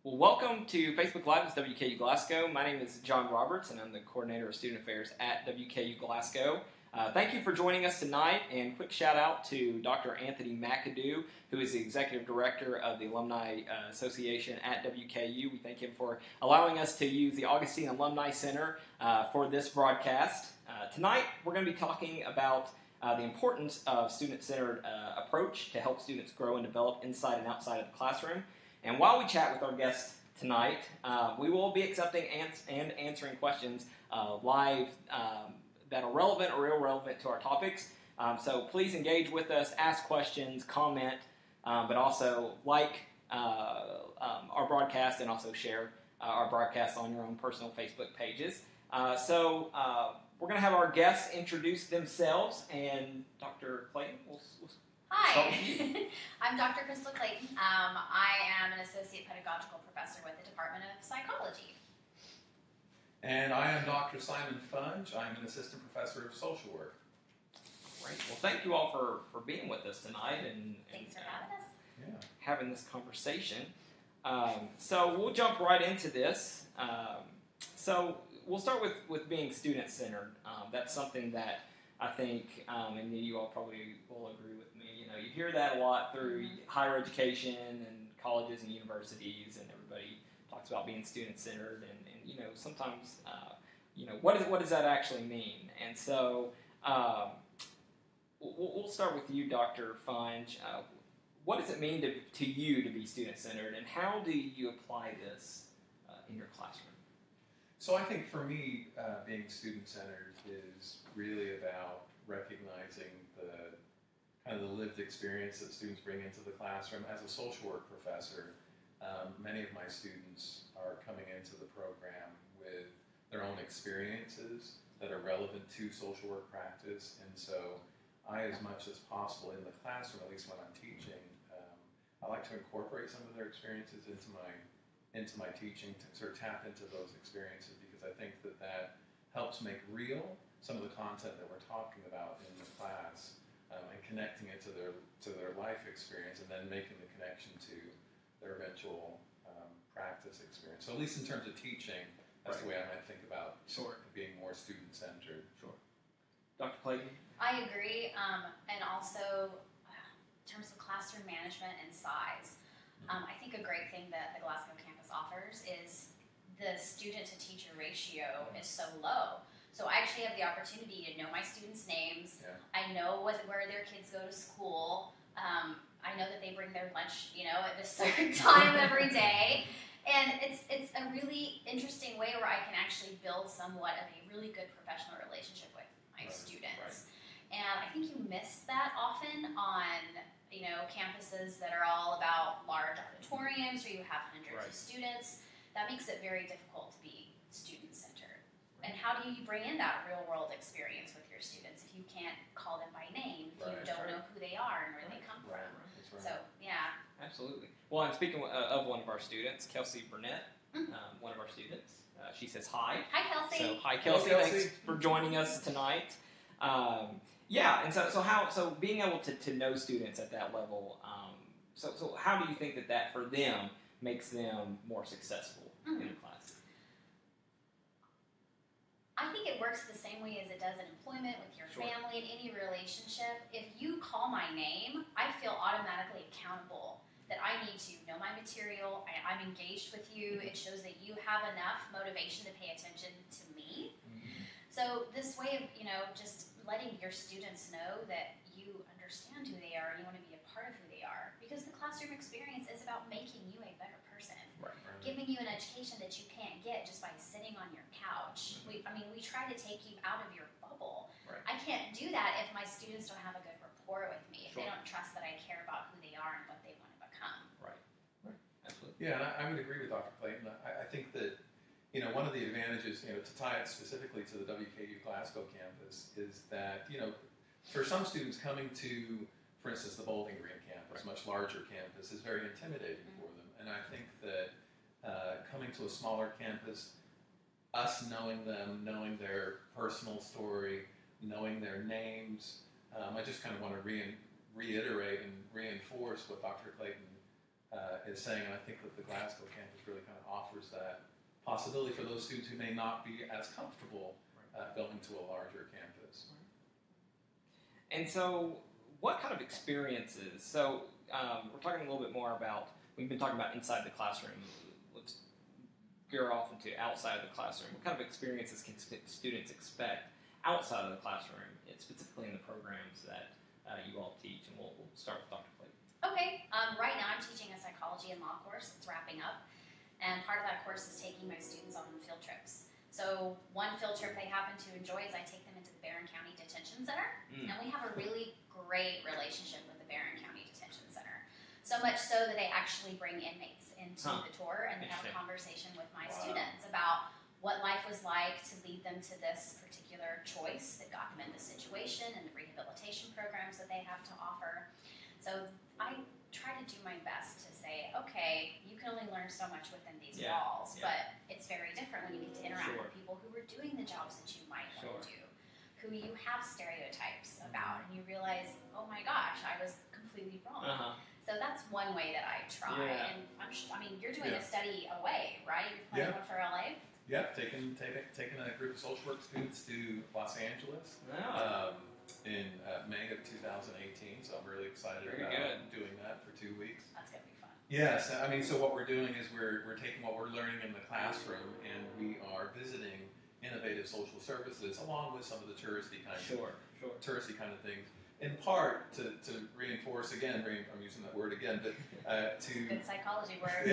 Well, welcome to Facebook Live with WKU Glasgow. My name is John Roberts, and I'm the Coordinator of Student Affairs at WKU Glasgow. Thank you for joining us tonight, and quick shout out to Dr. Anthony McAdoo, who is the Executive Director of the Alumni Association at WKU. We thank him for allowing us to use the Augustine Alumni Center for this broadcast. Tonight, we're going to be talking about the importance of student-centered approach to help students grow and develop inside and outside of the classroom. And while we chat with our guests tonight, we will be accepting and answering questions live that are relevant or irrelevant to our topics. So please engage with us, ask questions, comment, but also like our broadcast and also share our broadcast on your own personal Facebook pages. So we're going to have our guests introduce themselves, and Dr. Clayton will Hi, I'm Dr. Crystal Clayton. I am an Associate Pedagogical Professor with the Department of Psychology. And I am Dr. Simon Funge. I'm an Assistant Professor of Social Work. Great. Well, thank you all for being with us tonight and Thanks for having us. Having this conversation. So we'll jump right into this. So we'll start with being student-centered. That's something that I think, and you all probably will agree with me, you hear that a lot through higher education and colleges and universities, and everybody talks about being student-centered, and sometimes, what does that actually mean? And so we'll start with you, Dr. Funge. What does it mean to you to be student-centered, and how do you apply this in your classroom? So I think for me, being student-centered is really about recognizing the kind of the lived experience that students bring into the classroom. As a social work professor, many of my students are coming into the program with their own experiences that are relevant to social work practice, and so I, as much as possible in the classroom, at least when I'm teaching, I like to incorporate some of their experiences into my teaching, to sort of tap into those experiences, because I think that helps make real some of the content that we're talking about in the class, and connecting it to their life experience, and then making the connection to their eventual practice experience. So at least in terms of teaching, that's the way I might think about being more student-centered. Sure. Dr. Clayton? I agree, and also in terms of classroom management and size, I think a great thing that the Glasgow campus offers is the student-to-teacher ratio is so low. So I actually have the opportunity to know my students' names. Yeah. I know where their kids go to school. I know that they bring their lunch, at a certain time every day. And it's a really interesting way where I can actually build somewhat of a really good professional relationship with my students. Right. And I think you miss that often on campuses that are all about large auditoriums where you have hundreds of students. That makes it very difficult to be student-centered. And how do you bring in that real-world experience with your students if you can't call them by name, if you don't know who they are and where they come from? Right. So, yeah. Absolutely. Well, and speaking of one of our students, Kelsey Burnett, one of our students, she says hi. Hi, Kelsey. So, hi, Kelsey. Thanks for joining us tonight. And so being able to know students at that level, so how do you think that for them makes them more successful in a class? I think it works the same way as it does in employment, with your family, in any relationship. If you call my name, I feel automatically accountable that I need to know my material, I'm engaged with you, it shows that you have enough motivation to pay attention to me. So this way of, just letting your students know that you understand who they are and you want to be a part of who they are. Because the classroom experience is about making you a better person. Right. Giving you an education that you can't get just by sitting on your couch. We try to take you out of your bubble. Right. I can't do that if my students don't have a good rapport with me, if they don't trust that I care about who they are and what they want to become. Right. Absolutely. Yeah, and I would agree with Dr. Clayton. I think that one of the advantages, to tie it specifically to the WKU Glasgow campus, is that, for some students coming to, for instance, the Bowling Green campus, much larger campus, is very intimidating for them. And I think that coming to a smaller campus, us knowing them, knowing their personal story, knowing their names, I just kind of want to reiterate and reinforce what Dr. Clayton is saying, and I think that the Glasgow campus really kind of offers that possibility for those students who may not be as comfortable going to a larger campus. And so, what kind of experiences? So, we're talking a little bit more about, we've been talking about inside the classroom. Let's gear off into outside of the classroom. What kind of experiences can students expect outside of the classroom, specifically in the programs that you all teach? And we'll start with Dr. Clayton. Okay, right now I'm teaching a psychology and law course. It's wrapping up. And part of that course is taking my students on field trips. So one field trip they happen to enjoy is I take them into the Barron County Detention Center. And we have a really great relationship with the Barron County Detention Center. So much so that they actually bring inmates into the tour and they have a conversation with my students about what life was like to lead them to this particular choice that got them in this situation and the rehabilitation programs that they have to offer. So I try to do my best to say, okay, you can only learn so much within these walls, but it's very different when you get to interact with people who are doing the jobs that you might want to do, who you have stereotypes about, and you realize, oh my gosh, I was completely wrong. So that's one way that I try. And I mean, you're doing a study away, right? You're planning one for LA? Yeah, taking a group of social work students to Los Angeles in May of 2018. So I'm really excited about doing that for 2 weeks. That's gonna be fun. Yes, I mean, so what we're doing is we're taking what we're learning in the classroom and we are visiting innovative social services along with some of the touristy kind of things. In part to reinforce again, I'm using that word again, but to good psychology word.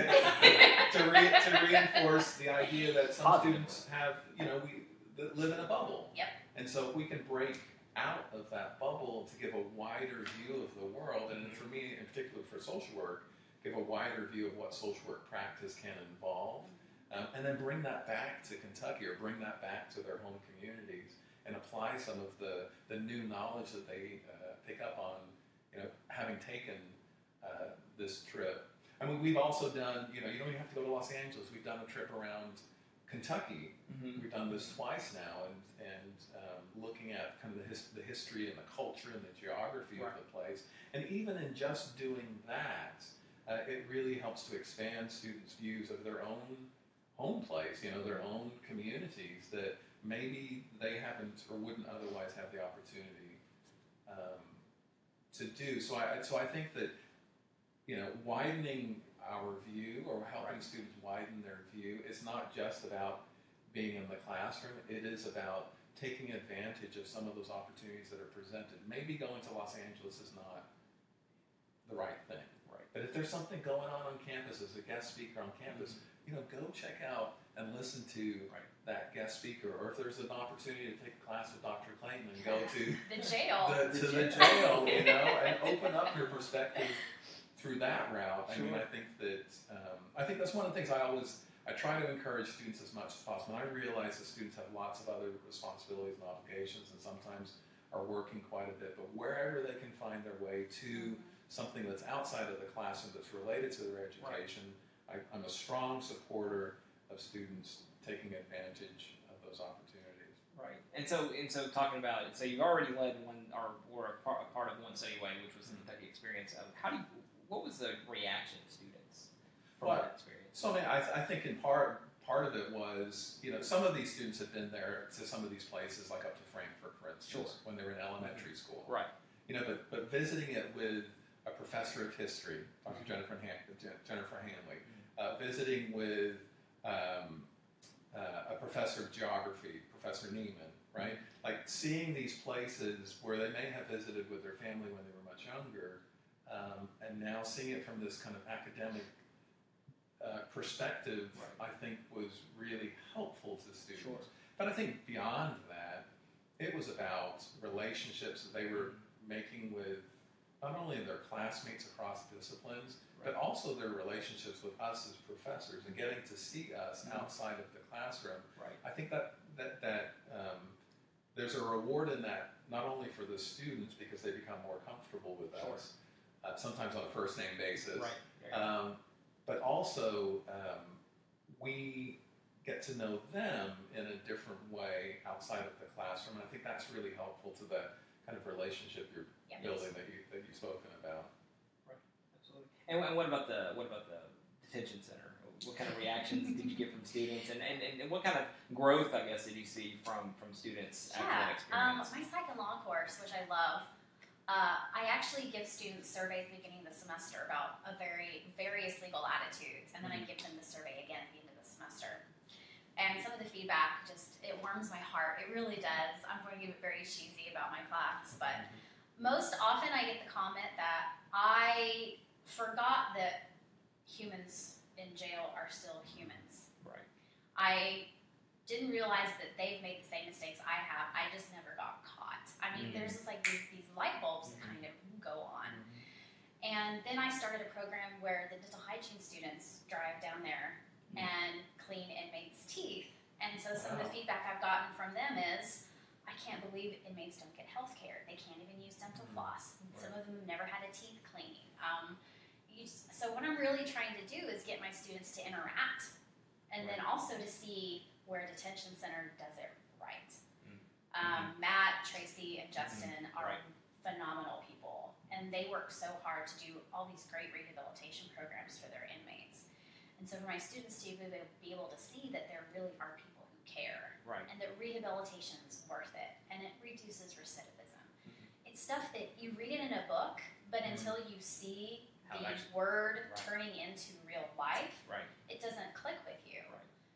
to reinforce the idea that some students have, we live in a bubble. Yep. And so if we can break out of that bubble to give a wider view of the world, and for me in particular for social work, give a wider view of what social work practice can involve, and then bring that back to Kentucky or bring that back to their home communities and apply some of the new knowledge that they pick up on, having taken this trip. I mean, we've also done, you don't even have to go to Los Angeles. We've done a trip around Kentucky. We've done this twice now, and looking at kind of the history and the culture and the geography of the place. And even in just doing that, it really helps to expand students' views of their own home place, their own communities that maybe they haven't or wouldn't otherwise have the opportunity to do. So I think that widening our view or helping students widen their view is not just about being in the classroom. It is about taking advantage of some of those opportunities that are presented. Maybe going to Los Angeles is not the right thing. But if there's something going on campus as a guest speaker on campus, go check out and listen to that guest speaker. Or if there's an opportunity to take a class with Dr. Clayton and go to the jail, the jail, and open up your perspective through that route. I mean, I think that's one of the things I try to encourage students as much as possible. And I realize that students have lots of other responsibilities and obligations, and sometimes are working quite a bit. But wherever they can find their way to something that's outside of the classroom that's related to their education, I'm a strong supporter of students taking advantage of those opportunities. Right, and so talking about it, so you've already led one or a part of one study away, which was the Kentucky experience. What was the reaction of students from that experience? So I think in part of it was, some of these students had been there to some of these places, like up to Frankfurt, for instance, when they were in elementary school. Right. But visiting it with a professor of history, Dr. Jennifer Hanley, visiting with a professor of geography, Professor Neiman, right? Like seeing these places where they may have visited with their family when they were much younger, and now seeing it from this kind of academic perspective, I think was really helpful to students. But I think beyond that, it was about relationships that they were making with not only their classmates across disciplines, but also their relationships with us as professors and getting to see us outside of the classroom. I think that there's a reward in that, not only for the students because they become more comfortable with us, sometimes on a first name basis, but also we get to know them in a different way outside of the classroom, and I think that's really helpful to the kind of relationship you're building that you've spoken about. Right, absolutely. And what about the detention center? What kind of reactions did you get from students, and what kind of growth, I guess, did you see from students after that experience? My psych and law course, which I love, I actually give students surveys beginning of the semester about various legal attitudes, and then I give them the survey again at the end of the semester. And some of the feedback it warms my heart. It really does. I'm going to give it very cheesy about my class, but most often I get the comment that I forgot that humans in jail are still humans. Right. I didn't realize that they've made the same mistakes I have. I just never got caught. I mean, there's just like these light bulbs that kind of go on. And then I started a program where the dental hygiene students drive down there and clean inmates' teeth. And so some of the feedback I've gotten from them is, I can't believe inmates don't get health care. They can't even use dental floss. Some of them never had a teeth cleaning. So what I'm really trying to do is get my students to interact, and then also to see where a detention center does it right. Matt, Tracy, and Justin are phenomenal people, and they work so hard to do all these great rehabilitation programs for their inmates. And so for my students to be able to see that there really are people who care, and that rehabilitation is worth it, and it reduces recidivism. It's stuff that you read it in a book, but until you see the word turning into real life, it doesn't click with you.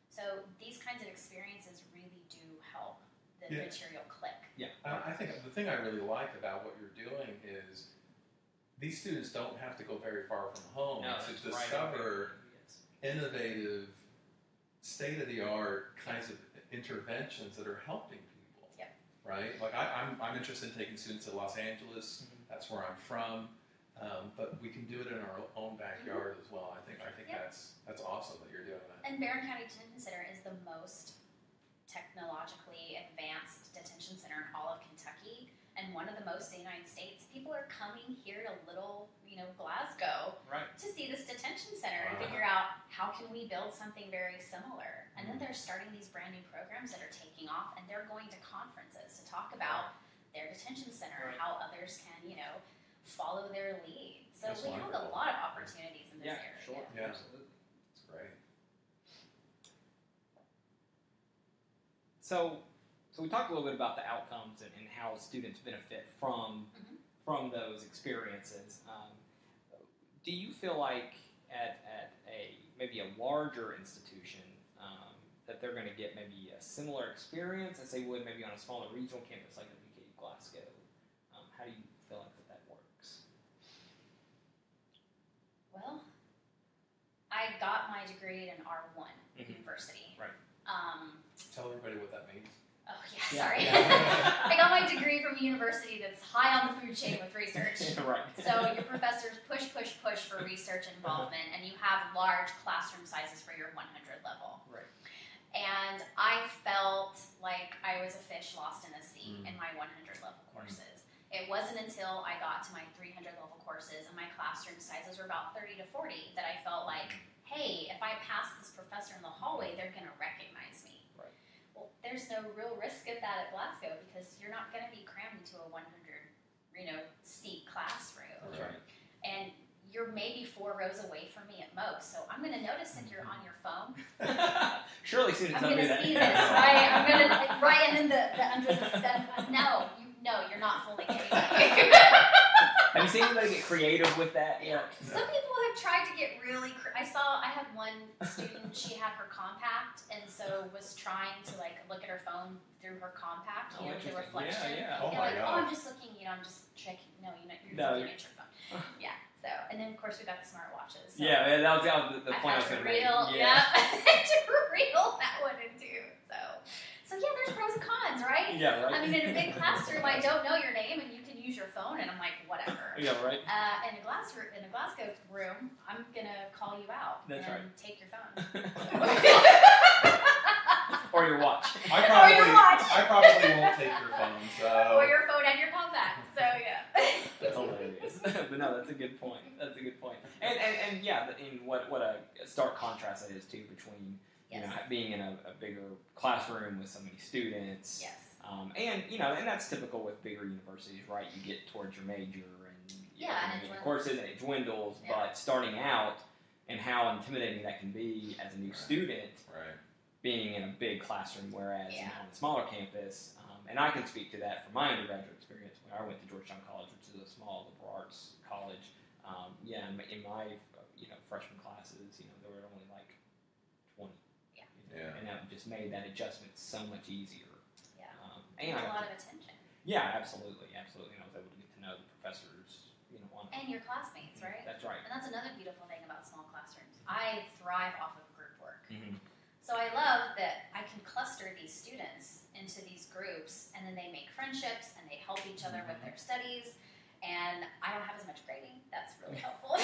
So these kinds of experiences really do help the material click. I think the thing I really like about what you're doing is these students don't have to go very far from home to discover innovative, state-of-the-art kinds of interventions that are helping people. Right? Like I'm interested in taking students to Los Angeles. That's where I'm from. But we can do it in our own backyard as well. I think that's awesome that you're doing that. And Barron County Detention Center is the most technologically advanced detention center in all of Kentucky, and one of the most in the United States. People are coming here to little, Glasgow to see this detention center and figure out how can we build something very similar. And then they're starting these brand new programs that are taking off, and they're going to conferences to talk about their detention center and how others can, follow their lead. So we have a lot of opportunities in this area. Yeah, absolutely. It's great. So we talked a little bit about the outcomes and how students benefit from those experiences. Do you feel like at maybe a larger institution that they're going to get maybe a similar experience as they would maybe on a smaller regional campus like WKU Glasgow? How do you feel like that works? Well, I got my degree at an R1 university. Tell everybody what that means. Oh, sorry. I got my degree from a university that's high on the food chain with research. So your professors push for research involvement, and you have large classroom sizes for your 100 level. And I felt like I was a fish lost in the sea in my 100 level courses. It wasn't until I got to my 300 level courses and my classroom sizes were about 30 to 40 that I felt like, hey, if I pass this professor in the hallway, they're going to recognize me. Well, there's no real risk of that at Glasgow because you're not going to be crammed into a 100, seat classroom. And you're maybe 4 rows away from me at most, so I'm going to notice if you're on your phone. Surely students I'm don't do going to that. see this, right? I'm going to, and then the under the step. No, you're not fooling anybody. Have you seen anybody get creative with that? Some people have tried to get really. I had one student. She had her compact, and so was trying to look at her phone through her compact. The reflection. Oh my God. I'm just looking. I'm just checking. No, you're looking at your phone. So, and then of course we got the smartwatches. So that was the point I was going to make. To reel that one into. So there's pros and cons, right? I mean, in a big classroom, I don't know your name, and you can use your phone, and I'm like, whatever. In a Glasgow room, I'm gonna call you out and take your phone. Or your watch. I probably won't take your phone. So. Or your phone and your compact. So That's hilarious. But no, that's a good point. And in what a stark contrast that is too between being in a bigger classroom with so many students. And that's typical with bigger universities, right? You get towards your major and Yeah, and it of course, it dwindles, but starting out and how intimidating that can be as a new student, being in a big classroom, whereas on a smaller campus, and I can speak to that from my undergraduate experience when I went to Georgetown College, which is a small liberal arts college. In my freshman classes, there were only like 20. And that just made that adjustment so much easier. Yeah. And a lot of attention. Yeah, absolutely. And I was able to get to know the professors, and your classmates, right? That's right. And that's another beautiful thing about small classrooms. I thrive off of group work. Mm-hmm. So I love that I can cluster these students into these groups, and then they make friendships, and they help each other with their studies, and I don't have as much grading. That's really helpful.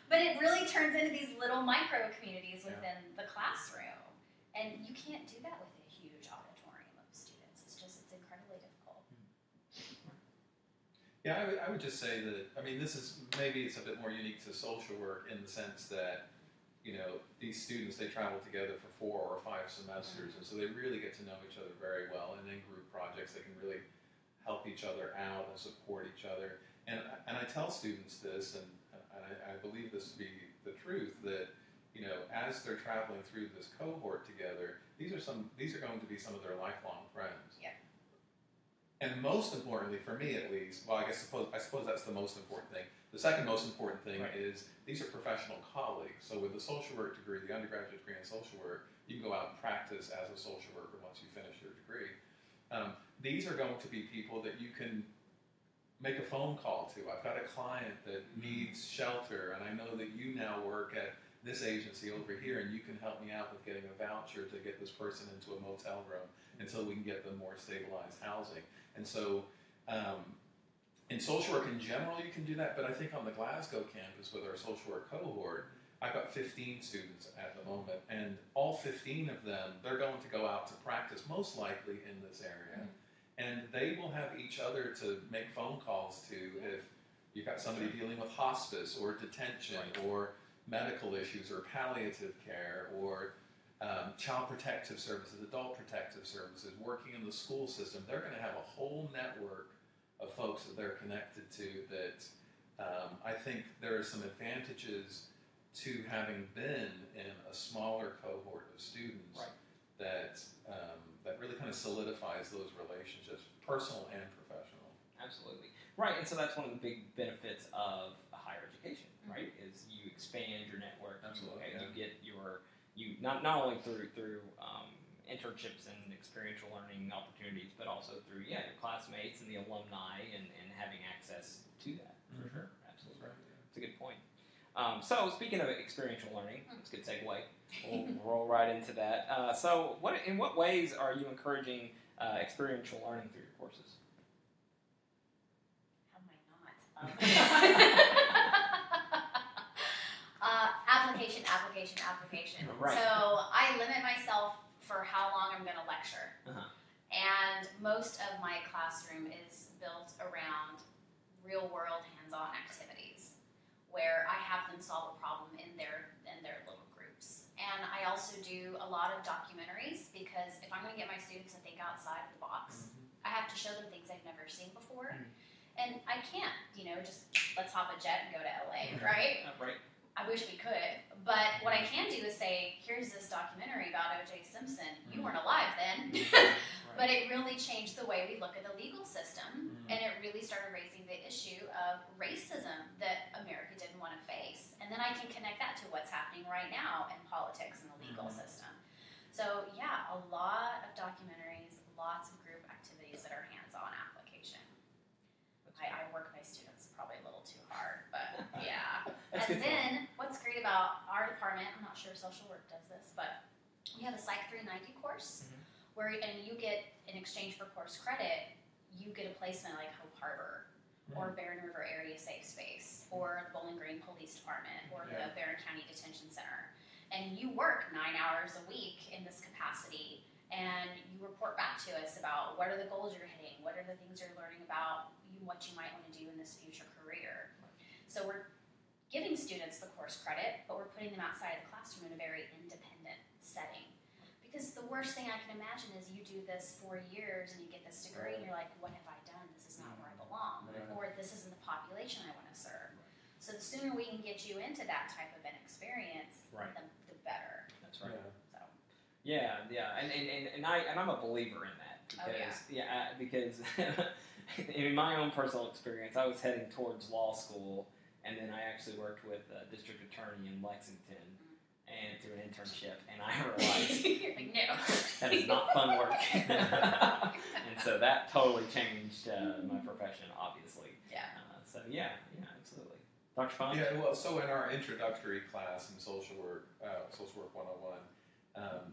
But it really turns into these little micro communities within the classroom, and you can't do that with a huge auditorium of students. It's incredibly difficult. Yeah, I would just say that, it's a bit more unique to social work in the sense that, these students, they travel together for 4 or 5 semesters, and so they really get to know each other very well, and in group projects they can really help each other out and support each other. And I tell students this, and I believe this to be the truth, that, as they're traveling through this cohort together, these are going to be some of their lifelong friends. Yeah. And most importantly, for me at least, well, I suppose that's the most important thing. The second most important thing is these are professional colleagues. So with the social work degree, the undergraduate degree in social work, you can go out and practice as a social worker once you finish your degree. These are going to be people that you can make a phone call to. I've got a client that needs shelter, and I know that you now work at this agency over here, and you can help me out with getting a voucher to get this person into a motel room until we can get them more stabilized housing. And so in social work in general, you can do that, but I think on the Glasgow campus with our social work cohort, I've got 15 students at the moment, and all 15 of them, they're going to go out to practice, most likely in this area. And they will have each other to make phone calls to if you've got somebody dealing with hospice or detention or medical issues or palliative care or child protective services, adult protective services, working in the school system. They're going to have a whole network of folks that they're connected to that I think there are some advantages to having been in a smaller cohort of students that really kind of solidifies those relationships, personal and professional. Absolutely. Right, and so that's one of the big benefits of a higher education, right, is you expand your network. Absolutely. You get not only through internships and experiential learning opportunities, but also through, your classmates and the alumni and having access to that, for sure. Absolutely. Right, yeah. That's a good point. So speaking of experiential learning, that's a good segue. We'll roll right into that. So in what ways are you encouraging experiential learning through your courses? How am I not? Application. Right. So I limit myself for how long I'm going to lecture. And most of my classroom is built around real-world hands-on activities where I have them solve a problem in their little groups. And I also do a lot of documentaries because if I'm going to get my students to think outside of the box, I have to show them things they've never seen before. And I can't, just let's hop a jet and go to LA, right? Right. I wish we could. But what I can do is say, here's this documentary about O.J. Simpson. You weren't alive then. But it really changed the way we look at the legal system, and it really started raising the issue of racism that America didn't want to face. And then I can connect that to what's happening right now in politics and the legal system. So yeah, a lot of documentaries, lots of group activities that are hands-on application. I work my students probably a little too hard, but yeah. And then what's great about our department, I'm not sure social work does this, but we have a Psych 390 course. And you get, in exchange for course credit, you get a placement like Hope Harbor or Barron River Area Safe Space or the Bowling Green Police Department or the Barron County Detention Center. And you work 9 hours a week in this capacity, and you report back to us about what are the goals you're hitting, what are the things you're learning about what you might want to do in this future career. So we're giving students the course credit, but we're putting them outside of the classroom in a very independent setting. Because the worst thing I can imagine is you do this 4 years and you get this degree and you're like, what have I done? This is is not where I belong, Right. or this isn't the population I want to serve. So the sooner we can get you into that type of an experience, Right. the better. That's right. So Yeah, and I'm a believer in that because because in my own personal experience, I was heading towards law school, and then I actually worked with a district attorney in Lexington, and through an internship, and I realized you're like, no, that is not fun work, and so that totally changed my profession, obviously. Yeah. So yeah, absolutely. Dr. Fine? Yeah, well, so in our introductory class in Social Work 101,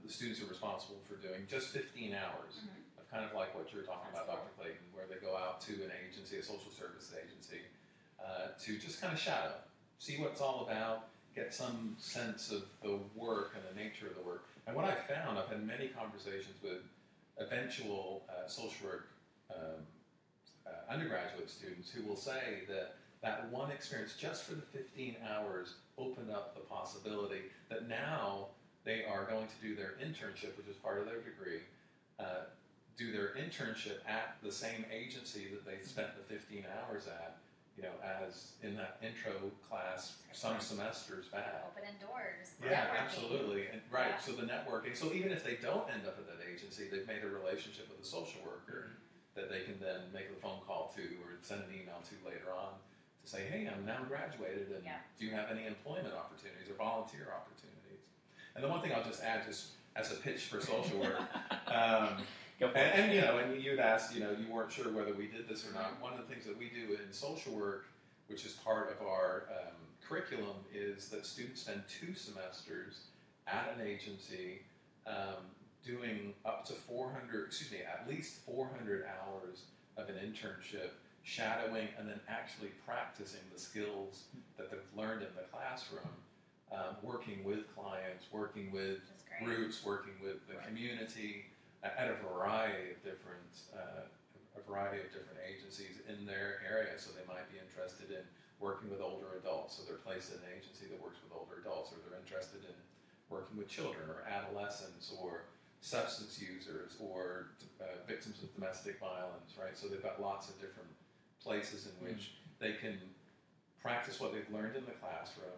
the students are responsible for doing just 15 hours of kind of like what you're talking That's about, Dr. Clayton, where they go out to an agency, a social services agency, to just kind of shadow, see what it's all about, get some sense of the work and the nature of the work. And what I've found, I've had many conversations with eventual social work undergraduate students who will say that one experience just for the 15 hours opened up the possibility that now they are going to do their internship, which is part of their degree, do their internship at the same agency that they spent the 15 hours at, as in that intro class some semesters back. opening doors. Yeah, networking. absolutely. And, right, Yeah. so the networking. So even if they don't end up at that agency, they've made a relationship with a social worker that they can then make a phone call to or send an email to later on to say, hey, I'm now graduated, and do you have any employment opportunities or volunteer opportunities? And the one thing I'll just add, just as a pitch for social work, and you'd asked, you weren't sure whether we did this or not. One of the things that we do in social work, which is part of our curriculum, is that students spend 2 semesters at an agency doing at least 400 hours of an internship, shadowing, and then actually practicing the skills that they've learned in the classroom, working with clients, working with groups, working with the community at a variety of different agencies in their area. So they might be interested in working with older adults, so they're placed in an agency that works with older adults, or they're interested in working with children or adolescents or substance users or victims of domestic violence, right? So they've got lots of different places in which they can practice what they've learned in the classroom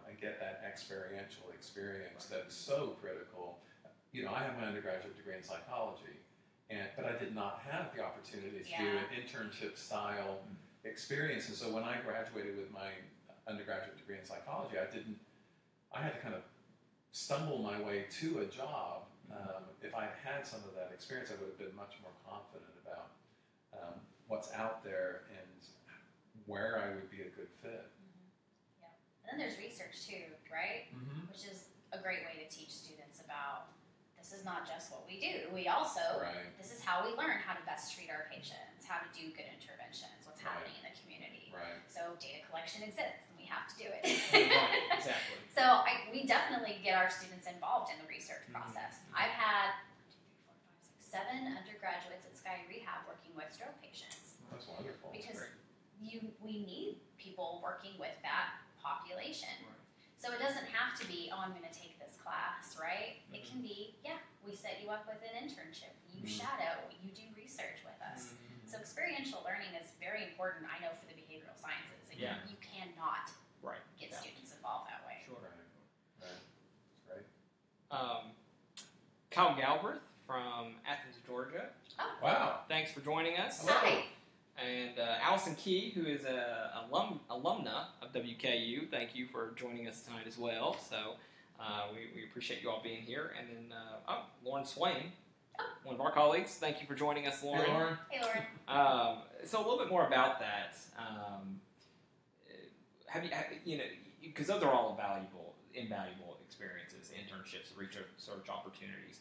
and get that experiential experience that is so critical. I have my undergraduate degree in psychology, but I did not have the opportunity to do an internship style experience. And so when I graduated with my undergraduate degree in psychology, I had to kind of stumble my way to a job. If I had some of that experience, I would have been much more confident about what's out there and where I would be a good fit. Yeah. And then there's research too, right? Which is a great way to teach students about this is not just what we do. We also, this is how we learn how to best treat our patients, how to do good interventions, what's happening in the community. Right. So data collection exists, and we have to do it. Exactly. So we definitely get our students involved in the research process. I've had 7 undergraduates at Sky Rehab working with stroke patients. That's wonderful. Because we need people working with that population. So it doesn't have to be, I'm going to take this class, right? It can be, we set you up with an internship. You shadow, you do research with us. So experiential learning is very important, I know, for the behavioral sciences. You cannot get students involved that way. Sure. Right. Kyle Galbraith from Athens, Georgia. Oh. Wow. Thanks for joining us. Hi. And Allison Key, who is an alumna of WKU, thank you for joining us tonight as well. So we appreciate you all being here. And then, Lauren Swain, one of our colleagues. Thank you for joining us, Lauren. Hey, Lauren. Hey, Lauren. So a little bit more about that. Because those are all invaluable experiences, internships, research opportunities.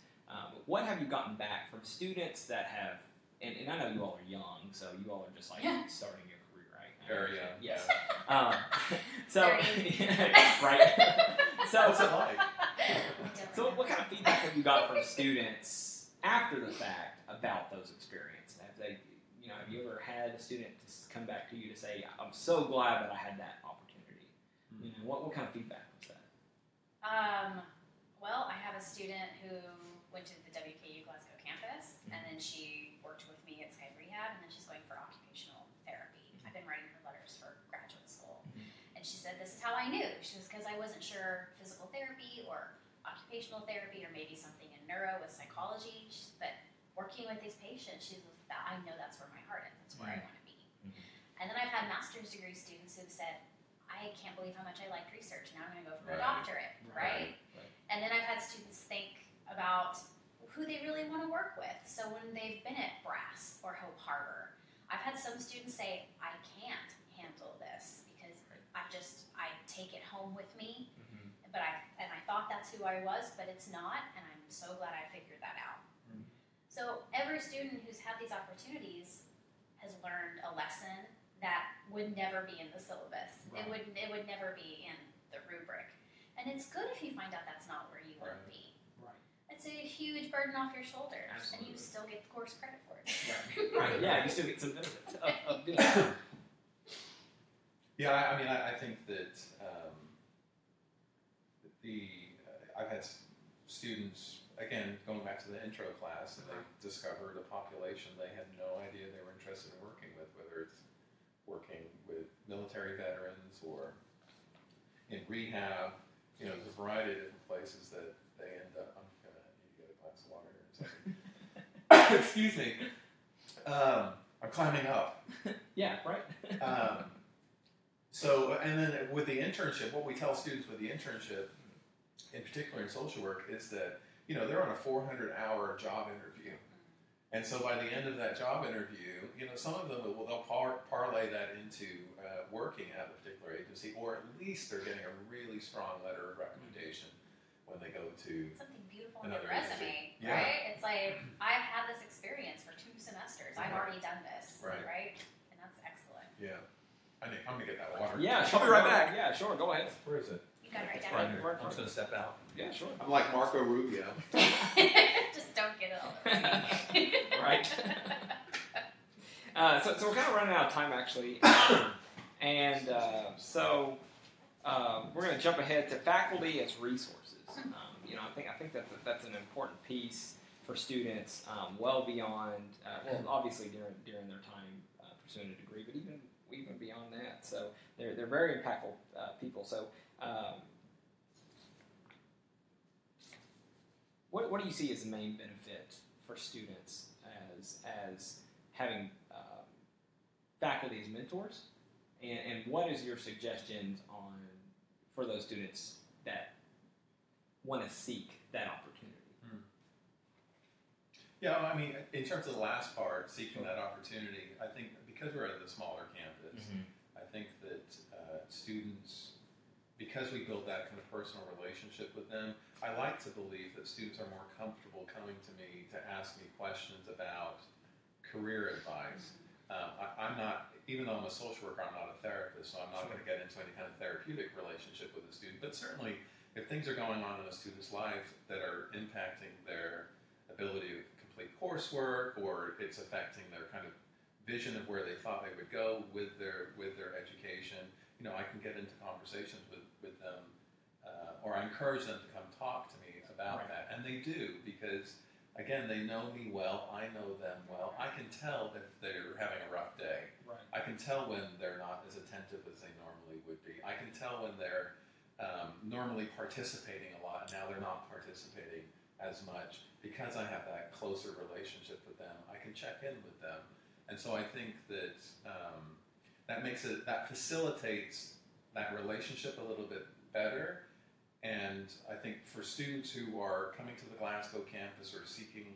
What have you gotten back from students that have, and I know you all are young, so you all are just like starting your career, right? Very young. Yes. So, right. What's it like? So what kind of feedback have you got from students after the fact about those experiences? Have they, have you ever had a student just come back to you to say, I'm so glad that I had that opportunity? What kind of feedback was that? Well, I have a student who went to the WKU Glasgow campus, and then she worked with me at Sky Rehab, and then she's going for occupational occupational therapy. I've been writing her letters for graduate school. And she said, this is how I knew. She says, because I wasn't sure physical therapy or occupational therapy or maybe something in neuro with psychology. But working with these patients, she says, I know that's where my heart is. That's where I want to be. And then I've had master's degree students who've said, I can't believe how much I liked research. Now I'm going to go for a doctorate, right? And then I've had students think about who they really want to work with. So when they've been at Brass or Hope Harbor, I've had some students say, I can't handle this because I take it home with me. But I thought that's who I was, but it's not, and I'm so glad I figured that out. So every student who's had these opportunities has learned a lesson that would never be in the syllabus. It would never be in the rubric. And it's good if you find out that's not where you want to be. It's a huge burden off your shoulders, and you still get the course credit for it. Yeah, you still get some benefits of doing that. Yeah, I mean, I think that I've had students, again, going back to the intro class, and they discovered a population they had no idea they were interested in working with, whether it's working with military veterans or in rehab. You know, there's a variety of different places that they end up. I'm going to need to get a glass of water here in a second. Excuse me. I'm climbing up. Yeah, right. So, and then with the internship, what we tell students with the internship, in particular in social work, is that, you know, they're on a 400-hour job interview. And so by the end of that job interview, you know, some of them, they'll parlay that into working at a particular agency, or at least they're getting a really strong letter of recommendation when they go to something beautiful in your another resume, agency. right? It's like, I've had this experience for 2 semesters. I've already done this, right? And that's excellent. Yeah. I'm going to get that water. Yeah, I'll be right back. Yeah, sure. Go ahead. Where is it? You got it right down Right here. here. I'm just going to step out. Yeah, sure. I'm like Marco Rubio. Just don't get it all over me. Right. So we're kind of running out of time, actually. And so we're going to jump ahead to faculty as resources. You know, I think that's an important piece for students, well beyond, well, obviously during their time pursuing a degree, but even beyond that. So they're very impactful people. So what do you see as the main benefit for students as having faculty as mentors? And what is your suggestions for those students that want to seek that opportunity? Yeah, I mean, in terms of the last part, seeking that opportunity, I think because we're at the smaller campus, I think that students, because we build that kind of personal relationship with them, I like to believe that students are more comfortable coming to me to ask me questions about career advice. I'm not, even though I'm a social worker, I'm not a therapist, so I'm not going to get into any kind of therapeutic relationship with a student. But certainly, if things are going on in a student's life that are impacting their ability to complete coursework, or it's affecting their kind of vision of where they thought they would go with their education, you know, I can get into conversations with them, or I encourage them to come talk to me about that, and they do, because again, they know me well, I know them well. I can tell if they're having a rough day. I can tell when they're not as attentive as they normally would be. I can tell when they're normally participating a lot, and now they're not participating as much. Because I have that closer relationship with them, I can check in with them. And so I think that that facilitates that relationship a little bit better. And I think for students who are coming to the Glasgow campus or seeking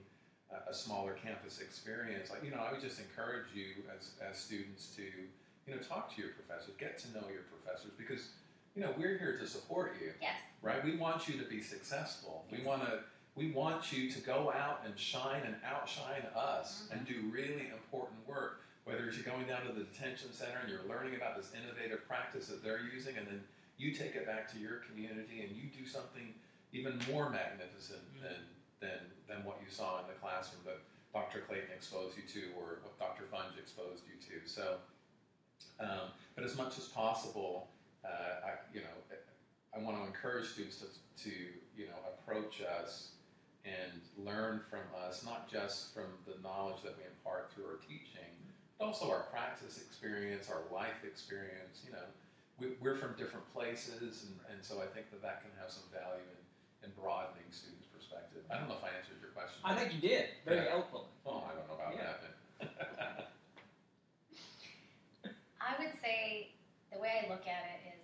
a smaller campus experience, I would just encourage you as students to, talk to your professors, get to know your professors, because, we're here to support you. Yes. Right? We want you to be successful. Yes. We want you to go out and shine and outshine us and do really important work. Whether it's you're going down to the detention center and you're learning about this innovative practice that they're using, and then you take it back to your community and you do something even more magnificent than what you saw in the classroom that Dr. Clayton exposed you to, or what Dr. Funge exposed you to. So, but as much as possible, I want to encourage students to approach us and learn from us, not just from the knowledge that we impart through our teaching, but also our practice experience, our life experience. You know, we're from different places, and so I think that can have some value in broadening students' perspective. I don't know if I answered your question. I think you did very eloquently. Oh, I don't know about that. I would say the way I look at it is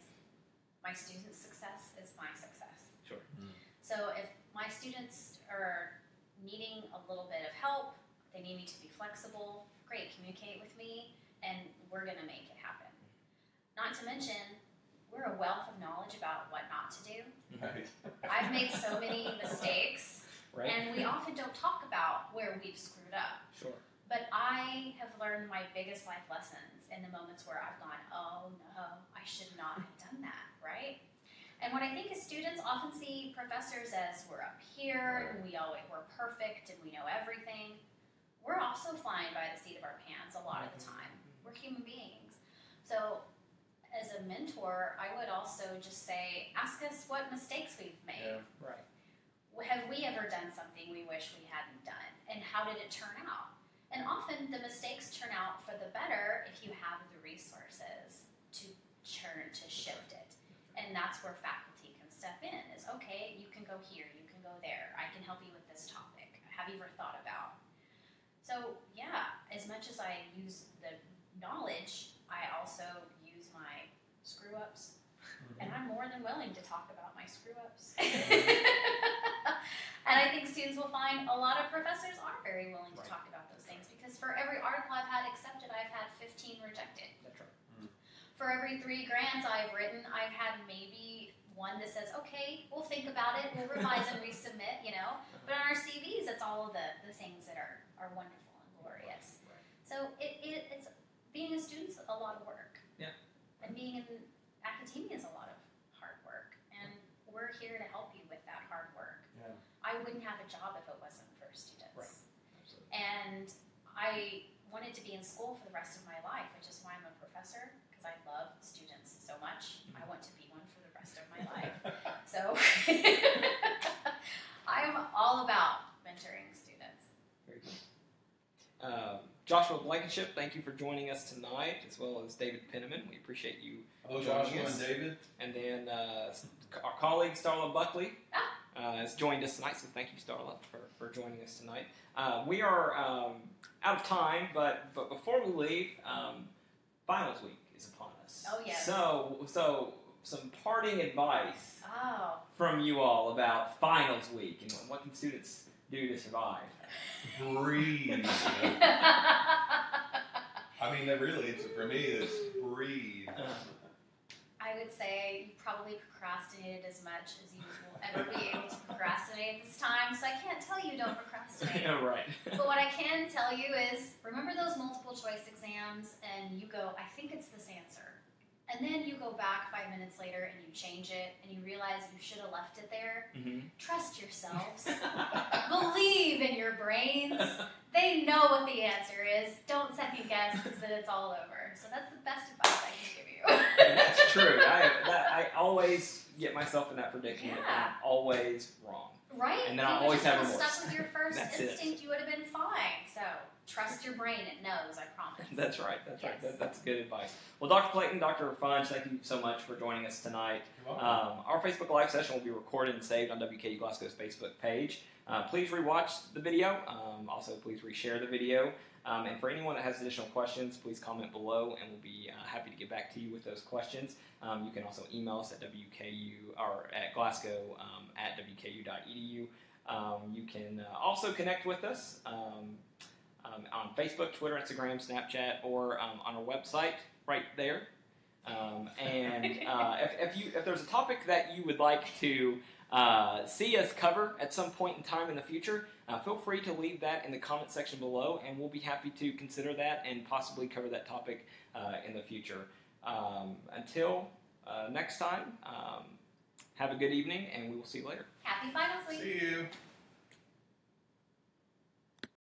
my students' success is my success. Sure. So if my students are needing a little bit of help, they need me to be flexible, great, communicate with me, and we're going to make it happen. Not to mention, we're a wealth of knowledge about what not to do. Right. I've made so many mistakes, Right. and we often don't talk about where we've screwed up. Sure. But I have learned my biggest life lessons in the moments where I've gone, oh no, I should not have done that, right? And what I think is students often see professors as we're up here and we're perfect and we know everything. We're also flying by the seat of our pants a lot of the time. We're human beings. So as a mentor, I would also just say, ask us what mistakes we've made. Yeah. Right. Have we ever done something we wish we hadn't done? And how did it turn out? And often the mistakes turn out for the better if you have the resources to shift it. And that's where faculty can step in, is okay, you can go here, you can go there, I can help you with this topic. Have you ever thought about? So yeah, as much as I use the knowledge, I also use my screw-ups. And I'm more than willing to talk about my screw-ups. And I think students will find a lot of professors are very willing to talk about those things, because for every article I've had accepted, I've had 15 rejected. That's right. For every 3 grants I've written, I've had maybe one that says, okay, we'll think about it, we'll revise and resubmit, you know. But on our CVs, it's all of the things that are wonderful and glorious. Right. So it's being a student's a lot of work. Yeah. And being in academia is a lot of hard work. And we're here to help you with that hard work. Yeah. I wouldn't have a job if it wasn't for students. Right. Absolutely. And I wanted to be in school for the rest of my life, which is why I'm a professor, because I love students so much. I want to be one for the rest of my life. So I'm all about mentoring students. Very good. Joshua Blankenship, thank you for joining us tonight, as well as David Penniman. We appreciate you. Hello, joining Joshua us. and David. And then our colleague, Starla Buckley, has joined us tonight, so thank you, Starla, for joining us tonight. We are out of time, but before we leave, finals week is upon us. Oh, yes. So some parting advice Oh. from you all about finals week and what can students do to survive. Breathe. I mean, that really, for me, it's breathe. I would say you probably procrastinated as much as you will ever be able to procrastinate this time, so I can't tell you don't procrastinate. Right. But what I can tell you is, remember those multiple choice exams and you go, I think it's this answer. And then you go back 5 minutes later and you change it and you realize you should have left it there. Mm-hmm. Trust yourselves. Believe in your brains. They know what the answer is. Don't second guess because then it's all over. So that's the best advice I can give you. That's true. I always get myself in that predicament. Yeah. And I'm always wrong. Right? And then I always have remorse. Stuck with your first That's instinct, you would have been fine. So trust your brain; it knows. I promise. That's right. That's Yes. right. That's good advice. Well, Dr. Clayton, Dr. Funch, thank you so much for joining us tonight. You're welcome. Our Facebook Live session will be recorded and saved on WKU Glasgow's Facebook page. Please rewatch the video. Also, please reshare the video. And for anyone that has additional questions, please comment below, and we'll be happy to get back to you with those questions. You can also email us at WKU or at Glasgow at WKU.edu. You can also connect with us on Facebook, Twitter, Instagram, Snapchat, or on our website right there. And if there's a topic that you would like to see us cover at some point in time in the future, feel free to leave that in the comment section below, and we'll be happy to consider that and possibly cover that topic in the future. Until next time, have a good evening, and we will see you later. Happy finals week. See you.